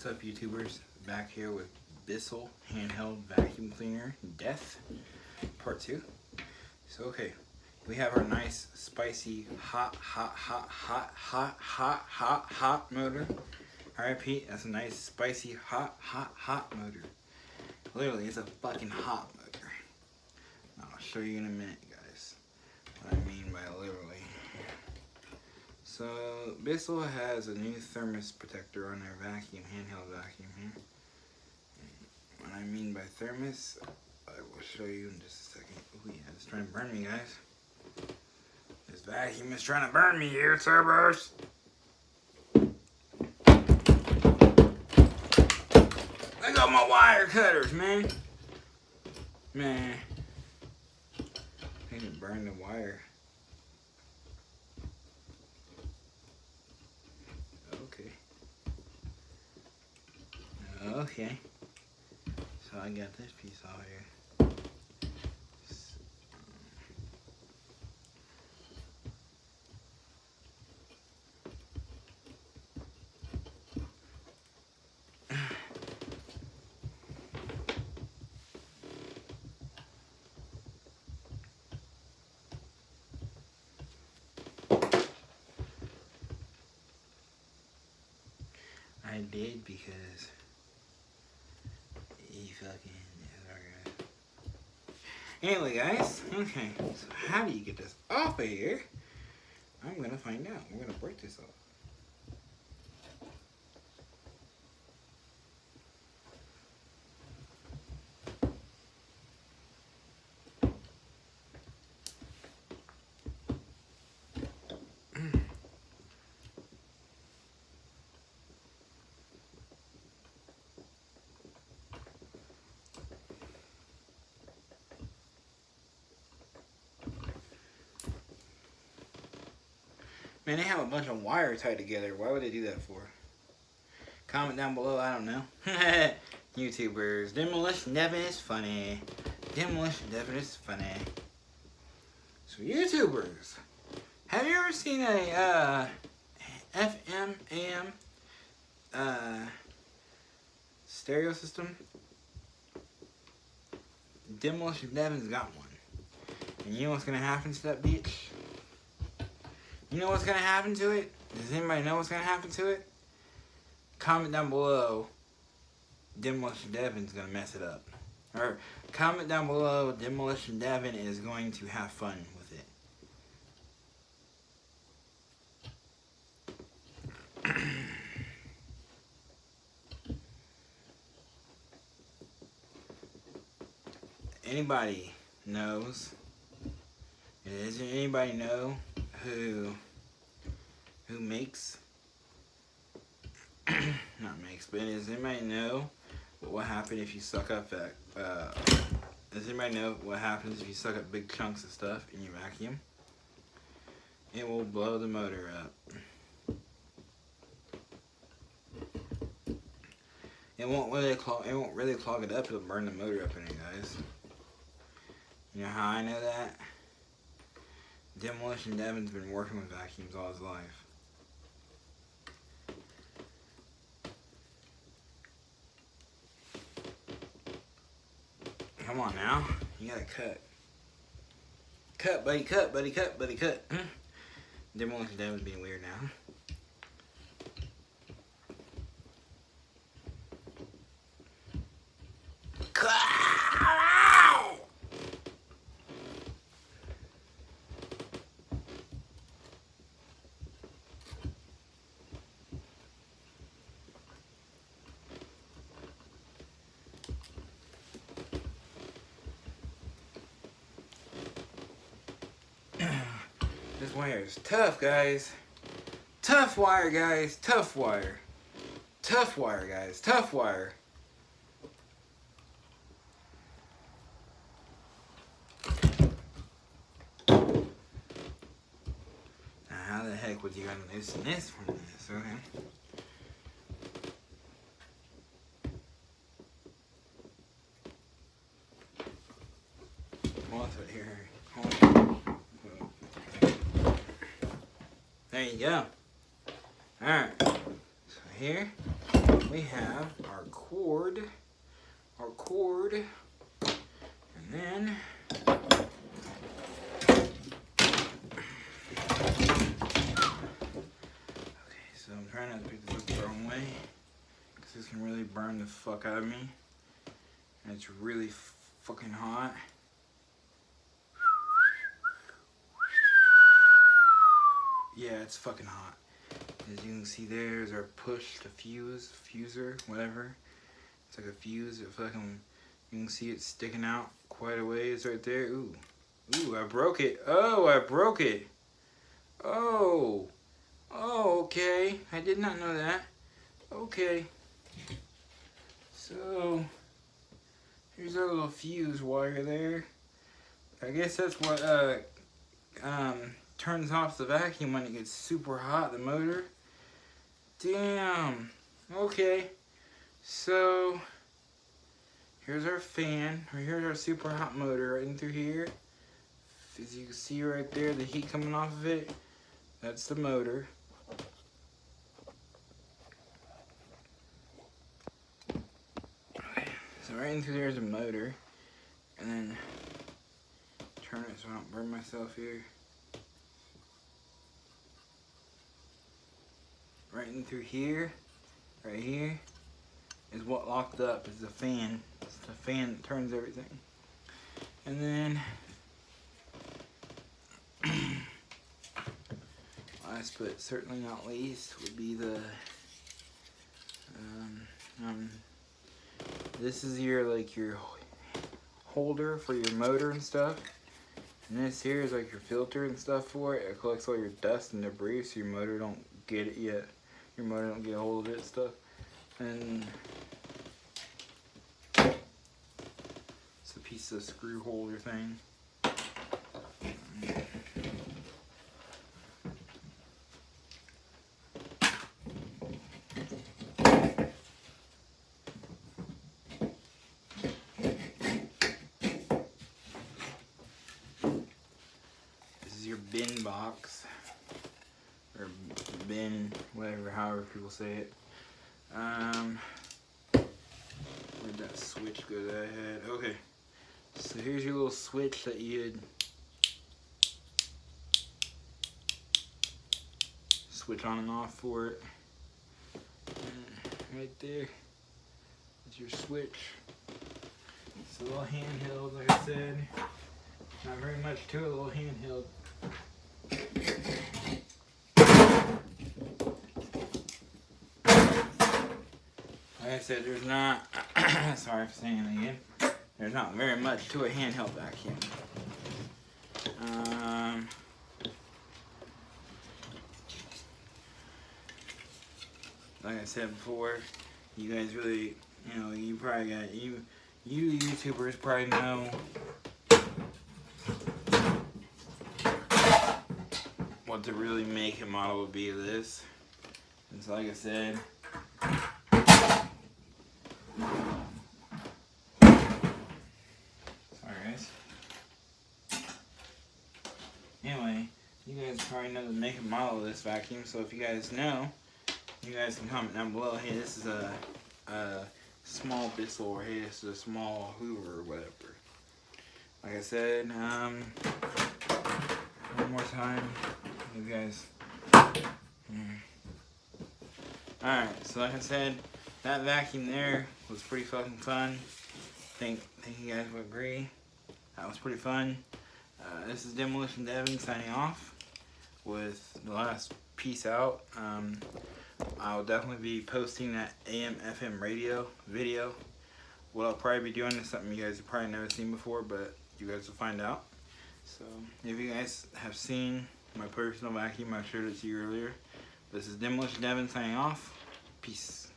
What's up, YouTubers? Back here with Bissell handheld vacuum cleaner death part 2. So okay, we have our nice spicy hot motor. I repeat, that's a nice spicy hot motor. Literally, it's a fucking hot motor. I'll show you in a minute, guys, what I mean by literally. So Bissell has a new thermos protector on their vacuum, handheld vacuum here. What I mean by thermos, I will show you in just a second. Oh yeah, it's trying to burn me, guys. This vacuum is trying to burn me, YouTubers. Look at my wire cutters, man. Man, I need to burn the wire. Okay, so I got this piece out here. I did because he fucking Anyway, guys, okay, so how do you get this off of here? I'm gonna find out. We're gonna break this off. Man, they have a bunch of wire tied together. Why would they do that for? Comment down below, I don't know. YouTubers, Demolition Devin is funny. Demolition Devin is funny. So YouTubers, have you ever seen a FM, AM stereo system? Demolition Devin's got one. And you know what's gonna happen to that bitch? You know what's going to happen to it? Does anybody know what's going to happen to it? Comment down below. Demolition Devin's going to mess it up. Or comment down below. Demolition Devin is going to have fun with it. Anybody knows? Does anybody know who makes, not makes, but does anybody know what will happen if you suck up that, does anybody know what happens if you suck up big chunks of stuff in your vacuum? It will blow the motor up. It won't really clog it up, it'll burn the motor up in it, guys. You know how I know that? Demolition Devin's been working with vacuums all his life. Come on now. You gotta cut. Cut, buddy, cut, buddy, cut, buddy, cut. Demolition Devin's being weird now. This wire is tough, guys. Tough wire, guys. Tough wire. Tough wire, guys. Tough wire. Now, how the heck would you loosen this from this? Okay. Well, that's right here. Hold on. There you go. Alright. So here. we have our cord, and then so I'm trying not to pick this up the wrong way, because this can really burn the fuck out of me, and it's really fucking hot. Yeah, it's fucking hot. As you can see, there's our push to fuser, whatever. It's like a fuse. It fucking, you can see it sticking out quite a ways right there. Ooh, I broke it. Oh, I broke it. Oh, okay. I did not know that. Okay. So, here's our little fuse wire there. I guess that's what turns off the vacuum when it gets super hot, the motor. Damn. Okay. So, here's our fan, or here's our super hot motor right in through here. As you can see right there, the heat coming off of it, that's the motor. Okay. So right in through there is a motor, and then turn it so I don't burn myself here. Right in through here, right here, is what locked up, is the fan. It's the fan that turns everything. And then, last but certainly not least, would be the, this is your, like, your holder for your motor and stuff. And this here is like your filter and stuff for it. It collects all your dust and debris so your motor don't get it yet. Your motor don't get a hold of it and stuff. And it's a piece of screw holder thing. This is your bin box. Or bin, whatever, however people say it. Where'd that switch go that I had? Okay. So here's your little switch that you'd switch on and off for it. Right there. That's your switch. It's a little handheld, like I said. Not very much to it, a little handheld. Like I said, there's not, sorry for saying it again, there's not very much to a handheld vacuum. Like I said before, you guys really, you know, you probably got, you YouTubers probably know what the really make and model would be of this. And so like I said, anyway, you guys probably know the make and model of this vacuum, so if you guys know, you guys can comment down below, hey, this is a small Bissell, or hey, this is a small Hoover, or whatever. Like I said, one more time, you guys. Alright, so like I said, that vacuum there was pretty fucking fun. Think you guys would agree. That was pretty fun. This is Demolition Devin signing off with the last piece out. I'll definitely be posting that AM/FM radio video. What I'll probably be doing is something you guys have probably never seen before, but you guys will find out. So if you guys have seen my personal vacuum, I showed it to you earlier. This is Demolition Devin signing off. Peace.